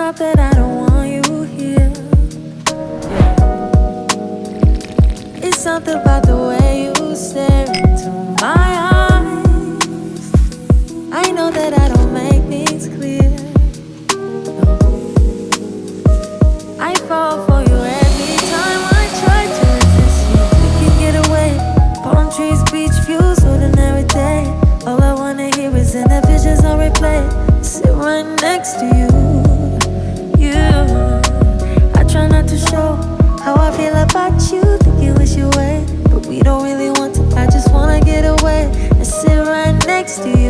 not that I don't want you here. It's something about the way you stare into my eyes. I know that I don't make things clear. No. I fall for you every time I try to resist you. We can get away. Palm trees, beach views, ordinary day. All I wanna hear is in the visions on replay. Sit right next to you. I try not to show how I feel about you. Think you wish you away, but we don't really want to. I just wanna get away and sit right next to you.